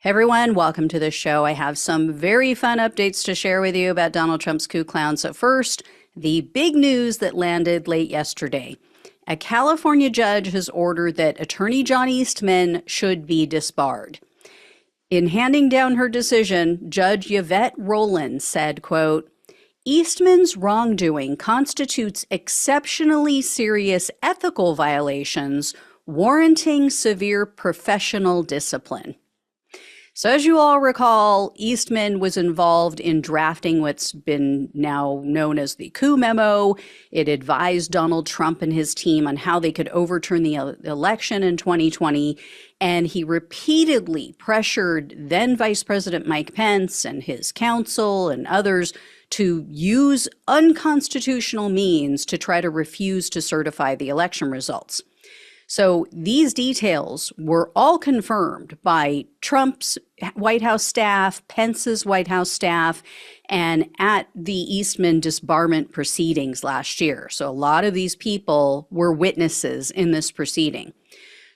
Hey everyone, welcome to the show. I have some very fun updates to share with you about Donald Trump's coup clown. So first, the big news that landed late yesterday. A California judge has ordered that attorney John Eastman should be disbarred. In handing down her decision, Judge Yvette Rowland said, quote, Eastman's wrongdoing constitutes exceptionally serious ethical violations warranting severe professional discipline. So as you all recall, Eastman was involved in drafting what's been now known as the Coup memo. It advised Donald Trump and his team on how they could overturn the election in 2020. And he repeatedly pressured then Vice President Mike Pence and his counsel and others to use unconstitutional means to try to refuse to certify the election results. So these details were all confirmed by Trump's White House staff, Pence's White House staff, and at the Eastman disbarment proceedings last year. So a lot of these people were witnesses in this proceeding.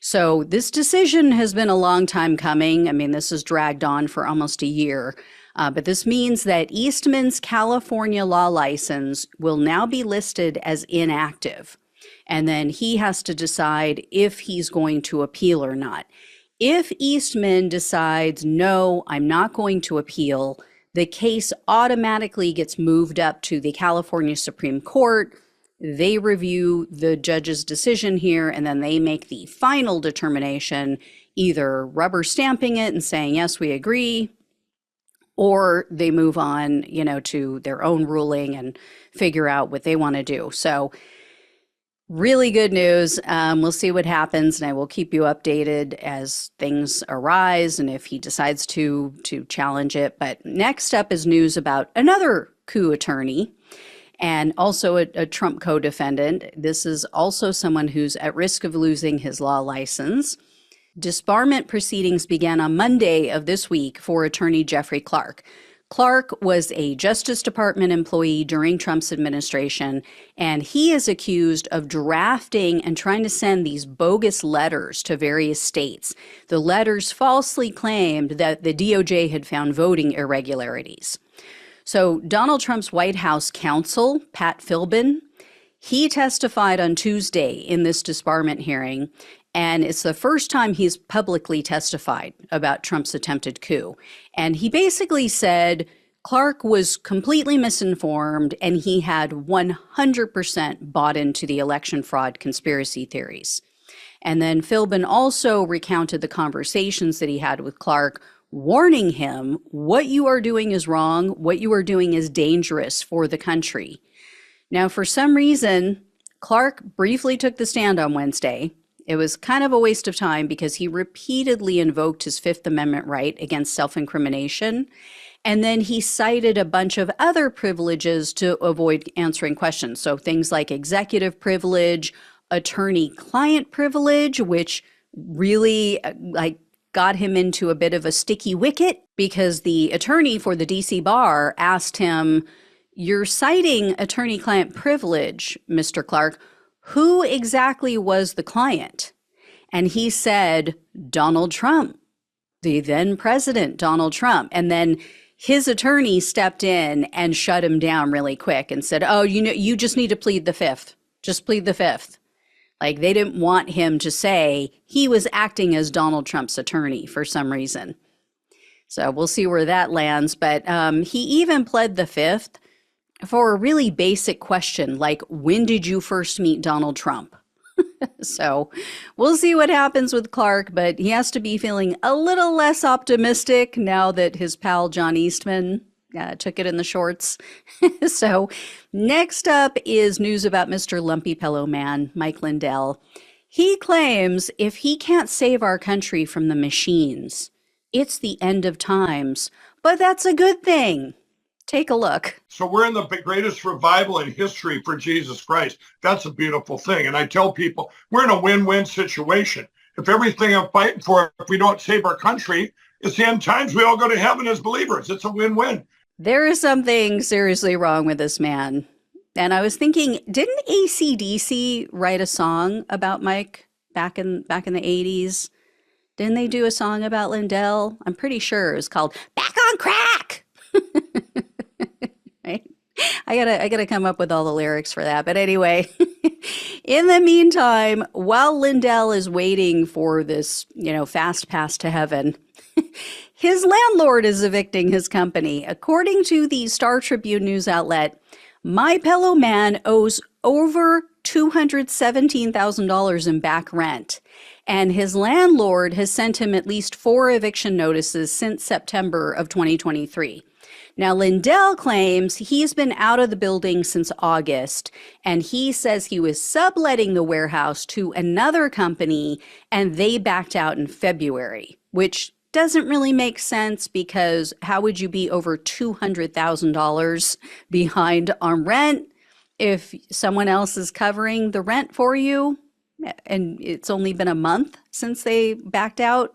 So this decision has been a long time coming. I mean, this has dragged on for almost a year. But this means that Eastman's California law license will now be listed as inactive. And then he has to decide if he's going to appeal or not. If Eastman decides, no, I'm not going to appeal, the case automatically gets moved up to the California Supreme Court. They review the judge's decision here, and then they make the final determination, either rubber stamping it and saying, yes, we agree, or they move on, to their own ruling and figure out what they want to do. So really good news. We'll see what happens, and I will keep you updated as things arise and if he decides to challenge it. But next up is news about another coup attorney and also a Trump co-defendant. This is also someone who's at risk of losing his law license. Disbarment proceedings began on Monday of this week for attorney Jeffrey Clark. Clark was a Justice Department employee during Trump's administration, and he is accused of drafting and trying to send these bogus letters to various states. The letters falsely claimed that the DOJ had found voting irregularities. So Donald Trump's White House counsel, Pat Philbin, he testified on Tuesday in this disbarment hearing, and it's the first time he's publicly testified about Trump's attempted coup. And he basically said Clark was completely misinformed and he had 100% bought into the election fraud conspiracy theories. And then Philbin also recounted the conversations that he had with Clark, warning him, what you are doing is wrong, what you are doing is dangerous for the country. Now, for some reason, Clark briefly took the stand on Wednesday. It was kind of a waste of time because he repeatedly invoked his Fifth Amendment right against self-incrimination. And then he cited a bunch of other privileges to avoid answering questions. So things like executive privilege, attorney-client privilege, which really got him into a bit of a sticky wicket because the attorney for the DC bar asked him, you're citing attorney-client privilege, Mr. Clark. Who exactly was the client? And he said, Donald Trump, the then president, Donald Trump. And then his attorney stepped in and shut him down really quick and said, oh, you just need to plead the fifth. Just plead the fifth. Like they didn't want him to say he was acting as Donald Trump's attorney for some reason. So we'll see where that lands. But he even pled the fifth for a really basic question, like, when did you first meet Donald Trump? So we'll see what happens with Clark, but he has to be feeling a little less optimistic now that his pal John Eastman took it in the shorts. So next up is news about Mr. Lumpy Pillow Man, Mike Lindell. He claims if he can't save our country from the machines, it's the end of times, but that's a good thing. Take a look. So we're in the greatest revival in history for Jesus Christ. That's a beautiful thing. And I tell people, we're in a win-win situation. If everything I'm fighting for, if we don't save our country, it's the end times. We all go to heaven as believers. It's a win-win. There is something seriously wrong with this man. And I was thinking, didn't ACDC write a song about Mike back in the 80s? Didn't they do a song about Lindell? I'm pretty sure it was called Back on Crack. Right? I gotta come up with all the lyrics for that. But anyway, in the meantime, while Lindell is waiting for this, fast pass to heaven, his landlord is evicting his company. According to the Star Tribune news outlet, My Pillow Man owes over $217,000 in back rent, and his landlord has sent him at least 4 eviction notices since September of 2023. Now, Lindell claims he's been out of the building since August, and he says he was subletting the warehouse to another company, and they backed out in February, which doesn't really make sense because how would you be over $200,000 behind on rent if someone else is covering the rent for you? And it's only been a month since they backed out.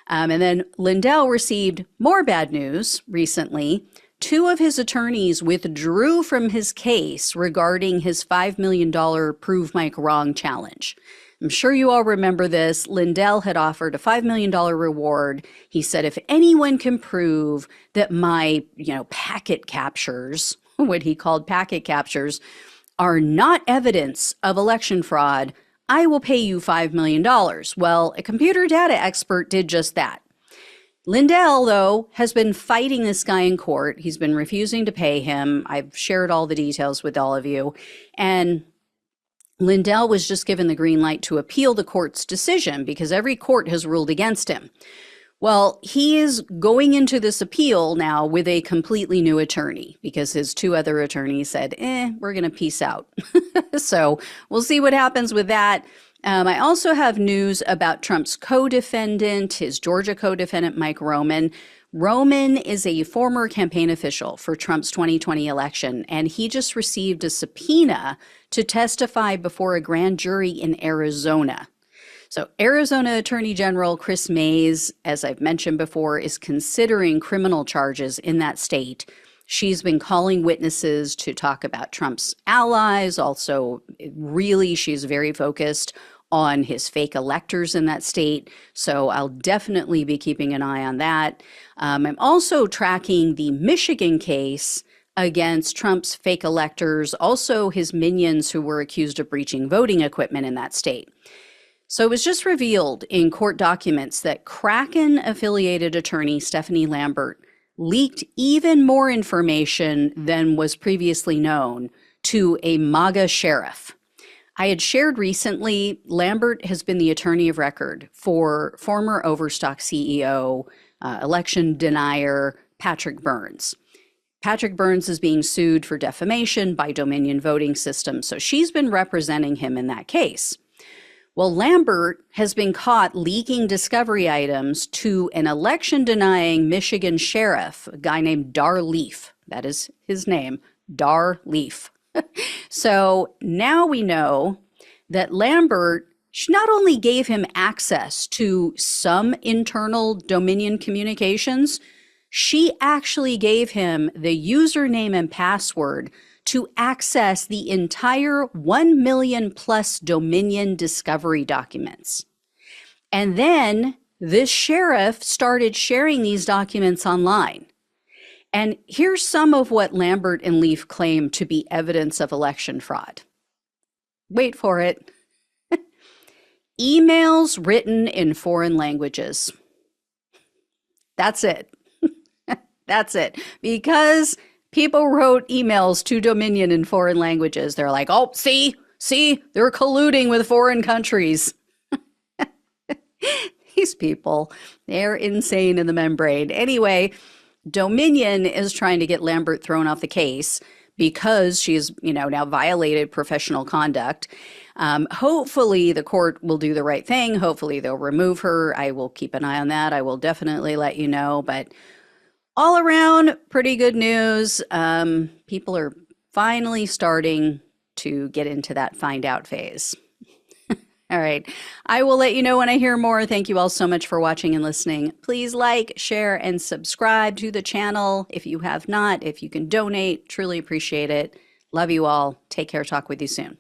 And then Lindell received more bad news recently. 2 of his attorneys withdrew from his case regarding his $5 million Prove Mike Wrong challenge. I'm sure you all remember this. Lindell had offered a $5 million reward. He said, if anyone can prove that my, packet captures, what he called packet captures, are not evidence of election fraud, I will pay you $5 million. Well, a computer data expert did just that. Lindell, though, has been fighting this guy in court. He's been refusing to pay him. I've shared all the details with all of you. And Lindell was just given the green light to appeal the court's decision because every court has ruled against him. Well, he is going into this appeal now with a completely new attorney because his 2 other attorneys said, we're going to peace out. So we'll see what happens with that. I also have news about Trump's co-defendant, his Georgia co-defendant, Mike Roman. Roman is a former campaign official for Trump's 2020 election, and he just received a subpoena to testify before a grand jury in Arizona. So Arizona Attorney General Chris Mays, as I've mentioned before, is considering criminal charges in that state. She's been calling witnesses to talk about Trump's allies. Also, really, she's very focused on his fake electors in that state. So I'll definitely be keeping an eye on that. I'm also tracking the Michigan case against Trump's fake electors, also his minions who were accused of breaching voting equipment in that state. So it was just revealed in court documents that Kraken-affiliated attorney Stephanie Lambert leaked even more information than was previously known to a MAGA sheriff. I had shared recently, Lambert has been the attorney of record for former Overstock CEO, election denier Patrick Burns. Patrick Burns is being sued for defamation by Dominion Voting Systems, so she's been representing him in that case. Well, Lambert has been caught leaking discovery items to an election-denying Michigan sheriff, a guy named Dar Leaf. That is his name, Dar Leaf. So now we know that Lambert not only gave him access to some internal Dominion communications, she actually gave him the username and password to access the entire 1 million plus Dominion discovery documents. And then this sheriff started sharing these documents online. And here's some of what Lambert and Leaf claim to be evidence of election fraud. Wait for it. Emails written in foreign languages. That's it. That's it. Because people wrote emails to Dominion in foreign languages. They're like, oh, see, they're colluding with foreign countries. These people, they're insane in the membrane. Anyway, Dominion is trying to get Lambert thrown off the case because she's, now violated professional conduct. Hopefully the court will do the right thing. Hopefully they'll remove her. I will keep an eye on that. I will definitely let you know. But all around, pretty good news. People are finally starting to get into that find out phase. All right. I will let you know when I hear more. Thank you all so much for watching and listening. Please like, share, and subscribe to the channel if you have not. If you can donate, truly appreciate it. Love you all. Take care. Talk with you soon.